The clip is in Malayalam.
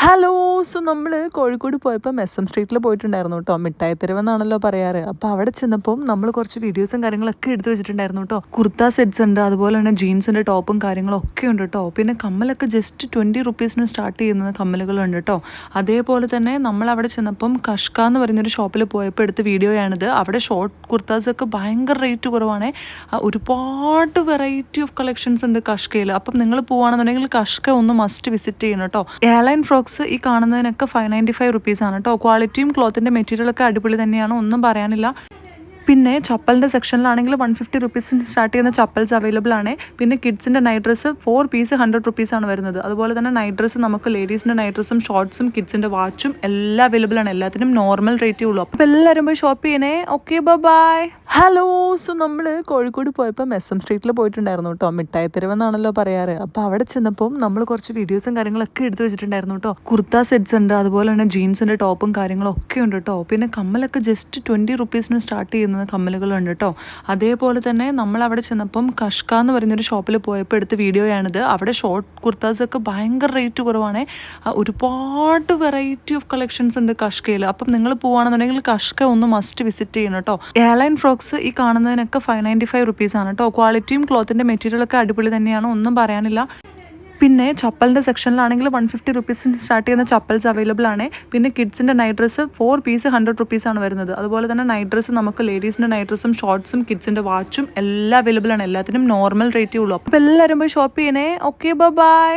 ഹലോ. സോ നമ്മൾ കോഴിക്കോട് പോയപ്പോൾ SM സ്ട്രീറ്റിൽ പോയിട്ടുണ്ടായിരുന്നു കേട്ടോ. മിഠായി തെരുവെന്നാണല്ലോ പറയാറ്. അപ്പോൾ അവിടെ ചെന്നപ്പോൾ നമ്മൾ കുറച്ച് വീഡിയോസും കാര്യങ്ങളൊക്കെ എടുത്തു വെച്ചിട്ടുണ്ടായിരുന്നു കേട്ടോ. കുർത്ത സെറ്റ്സ് ഉണ്ട്, അതുപോലെ തന്നെ ജീൻസിൻ്റെ ടോപ്പും കാര്യങ്ങളൊക്കെ ഉണ്ട് കേട്ടോ. പിന്നെ കമ്മലൊക്കെ ജസ്റ്റ് 20 റുപ്പീസിന് സ്റ്റാർട്ട് ചെയ്യുന്ന കമ്മലുകളുണ്ട് കേട്ടോ. അതേപോലെ തന്നെ നമ്മൾ അവിടെ ചെന്നപ്പം കഷ്ക എന്ന് പറയുന്നൊരു ഷോപ്പിൽ പോയപ്പോൾ എടുത്ത വീഡിയോയാണിത്. അവിടെ ഷോർട്ട് കുർത്താസൊക്കെ ഭയങ്കര റേറ്റ് കുറവാണ്. ഒരുപാട് വെറൈറ്റി ഓഫ് കളക്ഷൻസ് ഉണ്ട് കഷ്കയിൽ. അപ്പം നിങ്ങൾ പോവുകയാണെന്നുണ്ടെങ്കിൽ കഷ്ക ഒന്ന് മസ്റ്റ് വിസിറ്റ് ചെയ്യണം കേട്ടോ. എയർലൈൻ ഫ്രോക്സ് ഈ കാണുന്നതിനൊക്കെ 595 റുപ്പീസാണ് കേട്ടോ. ക്വാളിറ്റിയും ക്ലോത്തിൻ്റെ മെറ്റീരിയലൊക്കെ അടിപൊളി തന്നെയാണ്, ഒന്നും പറയാനില്ല. പിന്നെ ചപ്പലിൻ്റെ സെക്ഷനിലാണെങ്കിൽ 150 റുപ്പീസിന് സ്റ്റാർട്ട് ചെയ്യുന്ന ചപ്പൽസ് അവൈലബിൾ ആണ്. പിന്നെ കിഡ്സിൻ്റെ നൈറ്റ് ഡ്രസ്സ് 4 പീസ് 100 റുപ്പീസാണ് വരുന്നത്. അതുപോലെ തന്നെ നൈറ്റ് ഡ്രസ്സ് നമുക്ക് ലേഡീസിൻ്റെ നൈറ്റ് ഡ്രസ്സും ഷോർട്ട്സും കിഡ്സിൻ്റെ വാച്ചും എല്ലാം അവൈലബിൾ ആണ്. എല്ലാത്തിനും നോർമൽ റേറ്റേ ഉള്ളൂ. അപ്പോൾ എല്ലാവരും പോയി ഷോപ്പ് ചെയ്യണേ. Okay, by. ഹലോ. സോ നമ്മൾ കോഴിക്കോട് പോയപ്പോൾ SM സ്ട്രീറ്റിൽ പോയിട്ടുണ്ടായിരുന്നു കേട്ടോ. മിഠായി തെരുവെന്നാണല്ലോ പറയാറ്. അപ്പോൾ അവിടെ ചെന്നപ്പോൾ നമ്മൾ കുറച്ച് വീഡിയോസും കാര്യങ്ങളൊക്കെ എടുത്തു വെച്ചിട്ടുണ്ടായിരുന്നു കേട്ടോ. കുർത്ത സെറ്റ്സ് ഉണ്ട്, അതുപോലെ തന്നെ ജീൻസിൻ്റെ ടോപ്പും കാര്യങ്ങളൊക്കെ ഉണ്ട് കേട്ടോ. പിന്നെ കമ്മലൊക്കെ ജസ്റ്റ് 20 റുപ്പീസിന് സ്റ്റാർട്ട് ചെയ്യുന്ന കമ്മലുകളുണ്ട് കേട്ടോ. അതേപോലെ തന്നെ നമ്മൾ അവിടെ ചെന്നപ്പം കഷ്ക എന്ന് പറയുന്നൊരു ഷോപ്പിൽ പോയപ്പോൾ എടുത്ത വീഡിയോയാണിത്. അവിടെ ഷോർട്ട് കുർത്താസൊക്കെ ഭയങ്കര റേറ്റ് കുറവാണ്. ഒരുപാട് വെറൈറ്റി ഓഫ് കളക്ഷൻസ് ഉണ്ട് കഷ്കയിൽ. അപ്പം നിങ്ങൾ പോവുകയാണെന്നുണ്ടെങ്കിൽ കഷ്ക ഒന്ന് മസ്റ്റ് വിസിറ്റ് ചെയ്യണം കേട്ടോ. എയർലൈൻ ഫ്രോക്സ് ഈ കാണുന്നതിനൊക്കെ 595 റുപ്പീസാണ് കേട്ടോ. ക്വാളിറ്റിയും ക്ലോത്തിൻ്റെ മെറ്റീരിയലൊക്കെ അടിപൊളി തന്നെയാണ്, ഒന്നും പറയാനില്ല. പിന്നെ ചപ്പലിൻ്റെ സെക്ഷനിലാണെങ്കിൽ 150 റുപ്പീസിന് സ്റ്റാർട്ട് ചെയ്യുന്ന ചപ്പൽസ് അവൈലബിൾ ആണ്. പിന്നെ കിഡ്സിൻ്റെ നൈറ്റ് ഡ്രസ്സ് 4 പീസ് 100 റുപ്പീസാണ് വരുന്നത്. അതുപോലെ തന്നെ നൈറ്റ് ഡ്രസ്സ് നമുക്ക് ലേഡീസിൻ്റെ നൈറ്റ് ഡ്രസ്സും ഷോർട്ട്സും കിഡ്സിൻ്റെ വാച്ചും എല്ലാം അവൈലബിൾ ആണ്. എല്ലാത്തിനും നോർമൽ റേറ്റേ ഉള്ളൂ. അപ്പോൾ എല്ലാവരും പോയി ഷോപ്പ് ചെയ്യണേ. Okay, by.